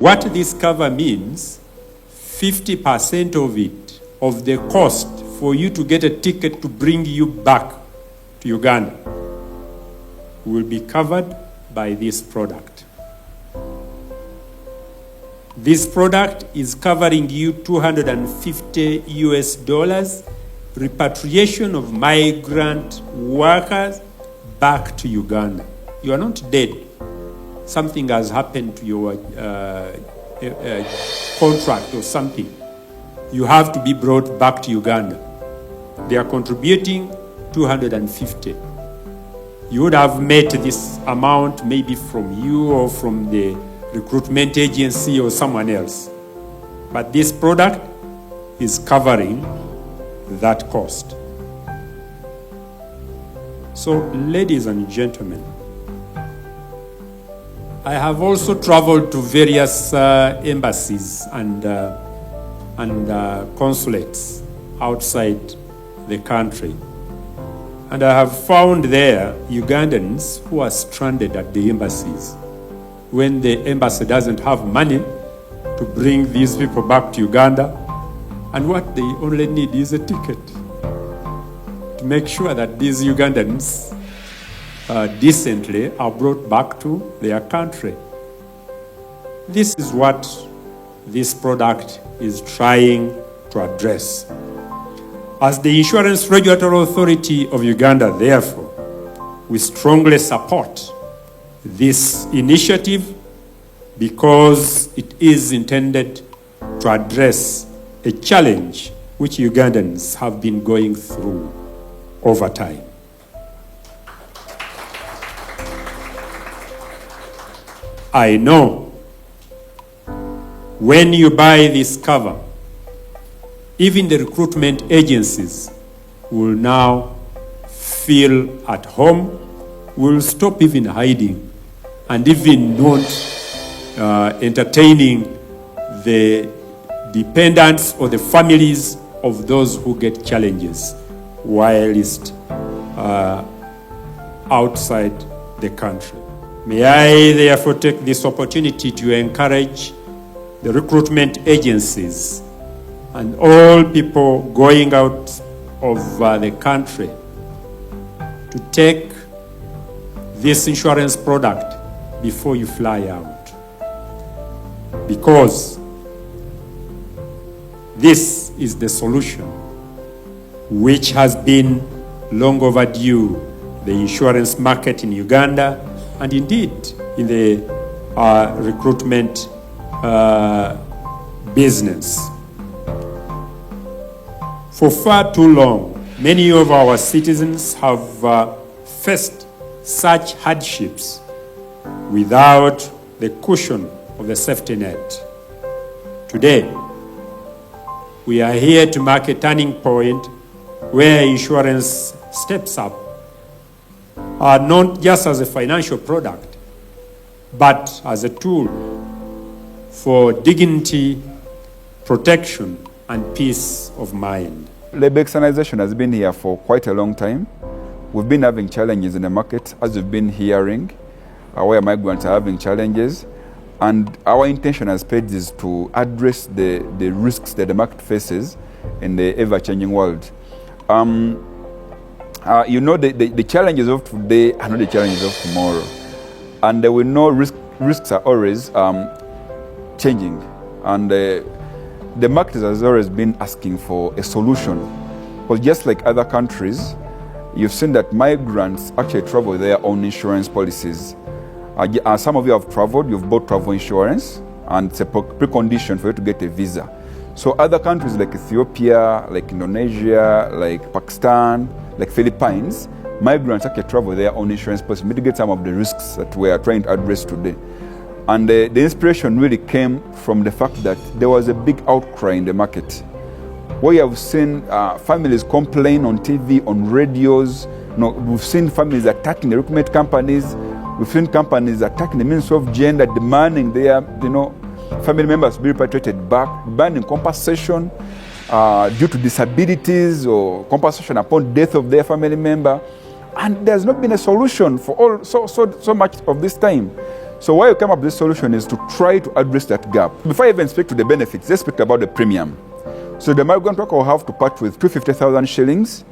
What this cover means, 50% of it, of the cost for you to get a ticket to bring you back to Uganda, will be covered by this product. This product is covering you $250 US, repatriation of migrant workers back to Uganda. You are not dead. Something has happened to your contract or something. You have to be brought back to Uganda. They are contributing 250. You would have met this amount maybe from you or from the recruitment agency or someone else. But this product is covering that cost. So, ladies and gentlemen, I have also traveled to various embassies and consulates outside the country. And I have found there Ugandans who are stranded at the embassies when the embassy doesn't have money to bring these people back to Uganda, and what they only need is a ticket to make sure that these Ugandans decently are brought back to their country. This is what this product is trying to address. As the Insurance Regulatory Authority of Uganda, therefore, we strongly support this initiative because it is intended to address a challenge which Ugandans have been going through over time. I know when you buy this cover, even the recruitment agencies will now feel at home, will stop even hiding and even not entertaining the dependents or the families of those who get challenges whilst outside the country. May I therefore take this opportunity to encourage the recruitment agencies and all people going out of the country to take this insurance product before you fly out. Because this is the solution which has been long overdue, the insurance market in Uganda, and indeed in the recruitment business. For far too long, many of our citizens have faced such hardships without the cushion of the safety net. Today, we are here to mark a turning point where insurance steps up, not just as a financial product, but as a tool for dignity, protection, and peace of mind. Labor externalization has been here for quite a long time. We've been having challenges in the market, as we've been hearing, where migrants are having challenges. And our intention as PADS is to address the risks that the market faces in the ever-changing world. The challenges of today are not the challenges of tomorrow. And we know risks are always changing. And the market has always been asking for a solution. Because just like other countries, you've seen that migrants actually travel with their own insurance policies. Some of you have traveled, you've bought travel insurance, and it's a precondition for you to get a visa. So other countries like Ethiopia, like Indonesia, like Pakistan, like Philippines, migrants actually travel with their own insurance policy, mitigate some of the risks that we are trying to address today. And the inspiration really came from the fact that there was a big outcry in the market. We have seen families complain on TV, on radios. We've seen families attacking the recruitment companies. We've seen companies attacking the Ministry of Gender, demanding their family members be repatriated back, demanding compensation due to disabilities or compensation upon death of their family member. And there's not been a solution for so much of this time. So why we came up with this solution is to try to address that gap. Before I even speak to the benefits, let's speak about the premium. So the migrant worker will have to part with 250,000 shillings,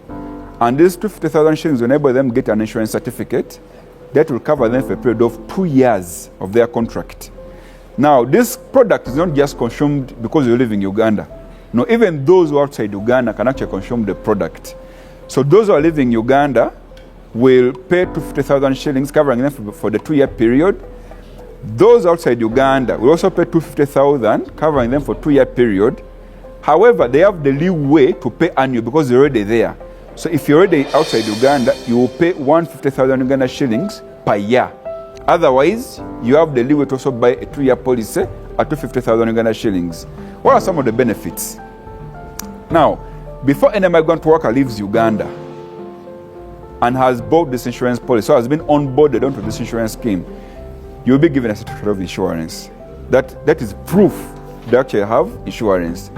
and these 250,000 shillings will enable them to get an insurance certificate that will cover them for a period of 2 years of their contract. Now, this product is not just consumed because you live in Uganda. No, even those who are outside Uganda can actually consume the product. So those who are living in Uganda will pay 250,000 shillings, covering them for the 2-year period. Those outside Uganda will also pay 250,000, covering them for 2-year period. However, they have the leeway to pay annual because they're already there. So if you're already outside Uganda, you will pay 150,000 Uganda shillings per year. Otherwise, you have the leeway to also buy a 2-year policy at 250,000 Uganda shillings. What are some of the benefits? Now, before any migrant worker leaves Uganda and has bought this insurance policy, so has been onboarded onto this insurance scheme, you'll be given a certificate of insurance. That is proof they actually have insurance.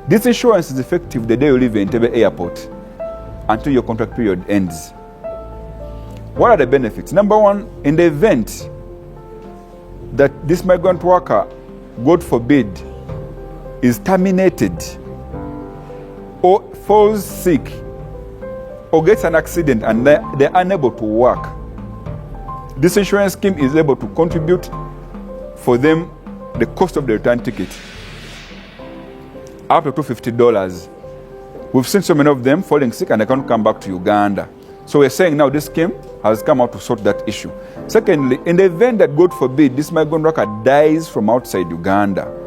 This insurance is effective the day you leave Entebbe Airport until your contract period ends. What are the benefits? Number one, in the event that this migrant worker, God forbid, is terminated or falls sick or gets an accident and they're unable to work, this insurance scheme is able to contribute for them the cost of the return ticket up to $250. We've seen so many of them falling sick and they can't come back to Uganda. So we're saying now this scheme has come out to sort that issue. Secondly, in the event that, God forbid, this migrant worker dies from outside Uganda,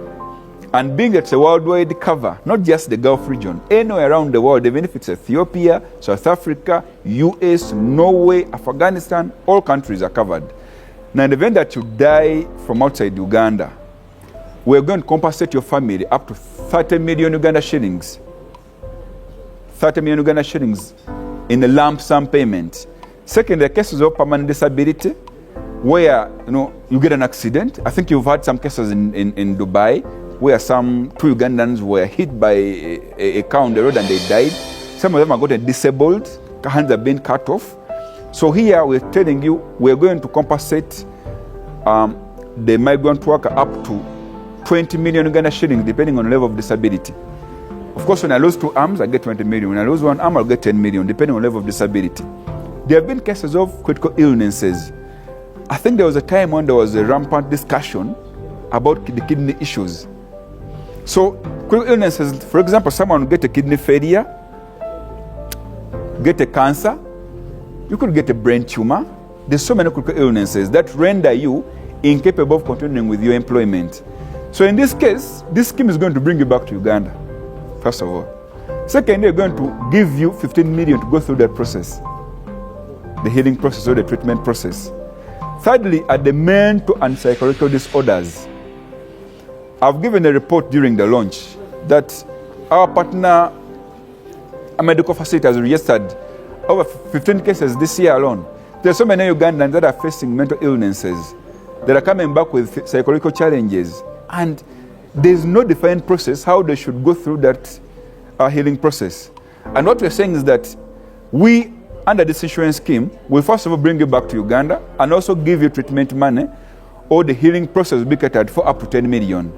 and being it's a worldwide cover, not just the Gulf region, anywhere around the world, even if it's Ethiopia, South Africa, US, Norway, Afghanistan, all countries are covered. Now, in the event that you die from outside Uganda, we're going to compensate your family up to 30 million Uganda shillings. 30 million Uganda shillings in a lump sum payment. Second, the cases of permanent disability, where you get an accident. I think you've had some cases in Dubai, where 2 Ugandans were hit by a car on the road and they died. Some of them are gotten disabled, hands have been cut off. So here we're telling you we're going to compensate the migrant worker up to 20 million Uganda shillings, depending on the level of disability. Of course, when I lose 2 arms, I get 20 million. When I lose 1 arm, I'll get 10 million, depending on the level of disability. There have been cases of critical illnesses. I think there was a time when there was a rampant discussion about the kidney issues. So, critical illnesses, for example, someone will get a kidney failure, get a cancer, you could get a brain tumor. There's so many critical illnesses that render you incapable of continuing with your employment. So in this case, this scheme is going to bring you back to Uganda, first of all. Second, they're going to give you 15 million to go through that process, the healing process or the treatment process. Thirdly, at the mental and psychological disorders, I've given a report during the launch that our partner, a medical facility, has registered over 15 cases this year alone. There are so many Ugandans that are facing mental illnesses, that are coming back with psychological challenges, and there's no defined process how they should go through that healing process. And what we're saying is that we, under this insurance scheme, will first of all bring you back to Uganda and also give you treatment money, or the healing process will be catered for up to 10 million.